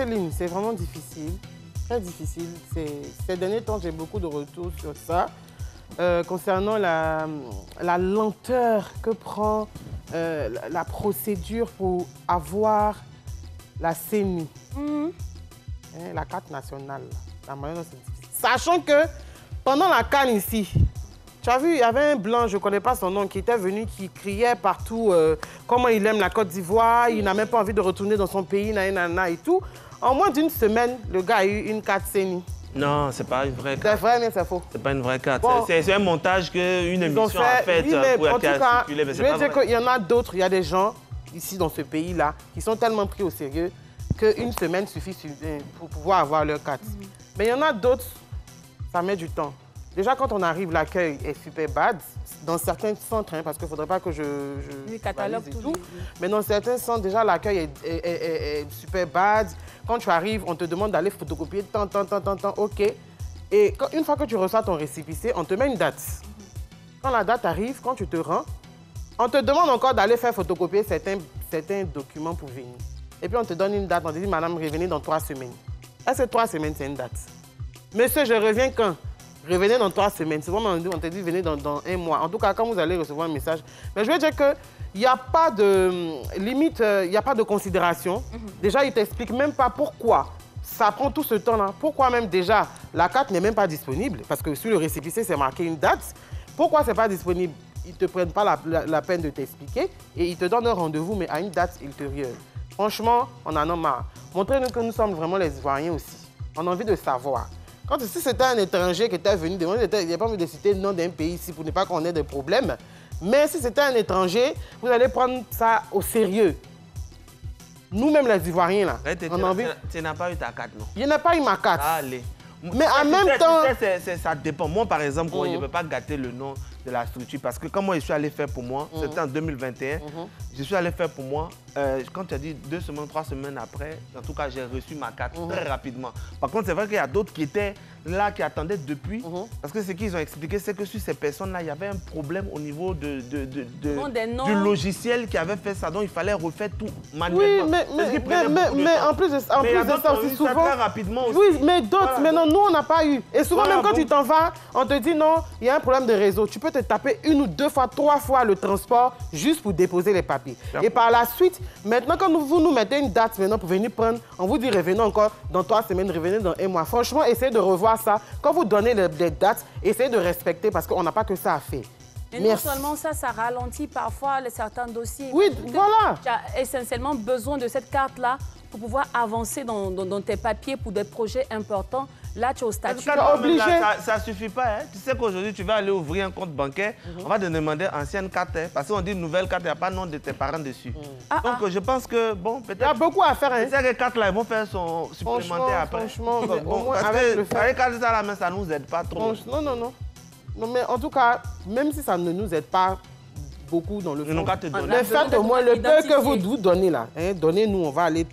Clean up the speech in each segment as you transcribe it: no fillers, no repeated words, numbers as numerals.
Céline, c'est vraiment difficile, très difficile. Ces derniers temps, j'ai beaucoup de retours sur ça. Concernant la lenteur que prend la procédure pour avoir la CENI, la carte nationale, la moyenne, c'est difficile. Sachant que pendant la CAN ici, tu as vu, il y avait un blanc, je ne connais pas son nom, qui était venu, qui criait partout comment il aime la Côte d'Ivoire, il n'a même pas envie de retourner dans son pays, et tout. En moins d'une semaine, le gars a eu une carte CENI. Non, c'est pas une vraie carte. C'est vrai, mais c'est faux. C'est pas une vraie carte. Bon, c'est un montage qu'une émission a fait oui, mais pour en tout cas, circuler, mais je c'est veux pas dire vrai. qu'il y en a d'autres, il y a des gens ici dans ce pays-là qui sont tellement pris au sérieux qu'une semaine suffit pour pouvoir avoir leur carte. Mais il y en a d'autres, ça met du temps. Déjà, quand on arrive, l'accueil est super bad. Dans certains centres, parce qu'il ne faudrait pas que je catalogue et tout. Mais dans certains centres, déjà, l'accueil est super bad. Quand tu arrives, on te demande d'aller photocopier tant, OK. Et une fois que tu reçois ton récépissé, on te met une date. Quand la date arrive, quand tu te rends, on te demande encore d'aller faire photocopier certains documents pour venir. Et puis, on te donne une date. On te dit, madame, revenez dans 3 semaines. Et ces 3 semaines, c'est une date. Monsieur, je reviens quand? Revenez dans 3 semaines. Souvent, on te dit, venez dans 1 mois. En tout cas, quand vous allez recevoir un message. Mais je veux dire qu'il n'y a pas de limite, il n'y a pas de considération. Déjà, ils ne t'expliquent même pas pourquoi ça prend tout ce temps-là. Pourquoi même déjà, la carte n'est même pas disponible. Parce que sur le récépissé, c'est marqué une date. Pourquoi ce n'est pas disponible? Ils ne te prennent pas la peine de t'expliquer et ils te donnent un rendez-vous, mais à une date ultérieure. Franchement, on en a marre. Montrez-nous que nous sommes vraiment les Ivoiriens aussi. On a envie de savoir. Si c'était un étranger qui était venu demander, il n'y a pas envie de citer le nom d'un pays ici pour ne pas qu'on ait des problèmes. Mais si c'était un étranger, vous allez prendre ça au sérieux. Nous-mêmes, les Ivoiriens, là, on a envie... Tu n'as pas eu ta carte, non? Je n'ai pas eu ma carte. Allez. Mais en même temps... Ça dépend. Moi, par exemple, je ne peux pas gâter le nom de la structure parce que quand moi, je suis allé faire pour moi, c'était en 2021, je suis allé faire pour moi, quand tu as dit 2 semaines, 3 semaines après, en tout cas, j'ai reçu ma carte très rapidement. Par contre, c'est vrai qu'il y a d'autres qui étaient là, qui attendaient depuis, parce que ce qu'ils ont expliqué, c'est que sur ces personnes-là, il y avait un problème au niveau du logiciel qui avait fait ça, donc il fallait refaire tout manuellement. Oui, mais en plus de ça aussi, souvent... très rapidement aussi. Oui, mais d'autres, mais non, nous, on n'a pas eu. Et souvent, même quand tu t'en vas, on te dit non, il y a un problème de réseau. Tu peux te taper 1 ou 2 fois, 3 fois le transport juste pour déposer les papiers. Et par la suite, maintenant, quand vous nous mettez une date maintenant pour venir prendre, on vous dit revenez encore dans 3 semaines, revenez dans 1 mois. Franchement, essayez de revoir ça. Quand vous donnez les dates, essayez de respecter parce qu'on n'a pas que ça à faire. Et non seulement ça, ça ralentit parfois certains dossiers. Oui, voilà. Tu as essentiellement besoin de cette carte-là pour pouvoir avancer dans tes papiers pour des projets importants. Là, tu es au statut. Obligé. Ça ne suffit pas. Hein. Tu sais qu'aujourd'hui, tu vas aller ouvrir un compte bancaire. On va te demander ancienne carte. Hein, parce qu'on dit nouvelle carte, il n'y a pas le nom de tes parents dessus. Donc, je pense que, bon, peut-être... Il y a beaucoup à faire. Hein. Ces cartes-là, ils vont faire son supplémentaire après. Franchement, bon, parce que avec ça, là, ça ne nous aide pas trop. Non, mais en tout cas, même si ça ne nous aide pas beaucoup dans le fond, mais faites au moins le peu que vous donnez là. Hein, donnez-nous, on va aller...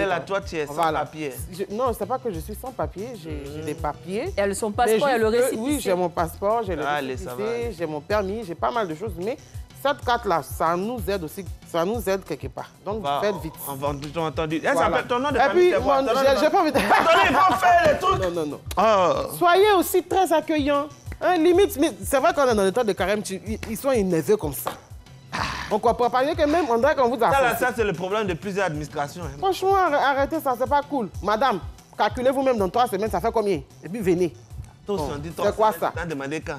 là, toi, tu es sans papier. Non, c'est pas que je suis sans papier, j'ai des papiers. Et elle a son passeport, elle a le récépissé. Oui, j'ai mon passeport, j'ai le récépissé, j'ai mon permis, j'ai pas mal de choses, mais cette carte-là, ça nous aide aussi, ça nous aide quelque part. Donc, faites vite. On va entendu. Ton nom de famille, c'est quoi? J'ai pas envie de... Attendez, ils vont faire les trucs. Non. Soyez aussi très accueillants. Hein, limite, mais c'est vrai qu'on est dans le temps de carême, ils sont énervés comme ça. On comprend pas que même on dirait qu'on vous a... Ça, c'est le problème de plusieurs administrations. Hein. Franchement, arrêtez ça, c'est pas cool. Madame, calculez vous-même dans 3 semaines, ça fait combien? Et puis venez. C'est quoi ça? Tu as demandé quand?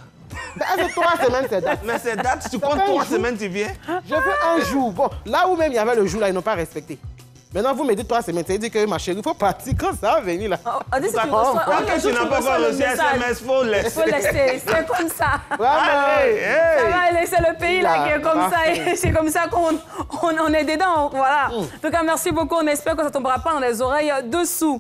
C'est 3 semaines, c'est date. Mais c'est date, tu comptes 3 semaines, tu viens? Je fais un jour. Bon, là où même il y avait le jour, là, ils n'ont pas respecté. Maintenant, vous me dites 3 semaines, ça veut dire que ma chérie, il faut partir quand ça va venir là. Quand tu n'as pas encore reçu SMS, il faut laisser. Il faut laisser, c'est comme ça. Ça va laisser le pays là qui est comme ça. Et c'est comme ça qu'on est dedans. Voilà. En tout cas, merci beaucoup. On espère que ça ne tombera pas dans les oreilles dessous.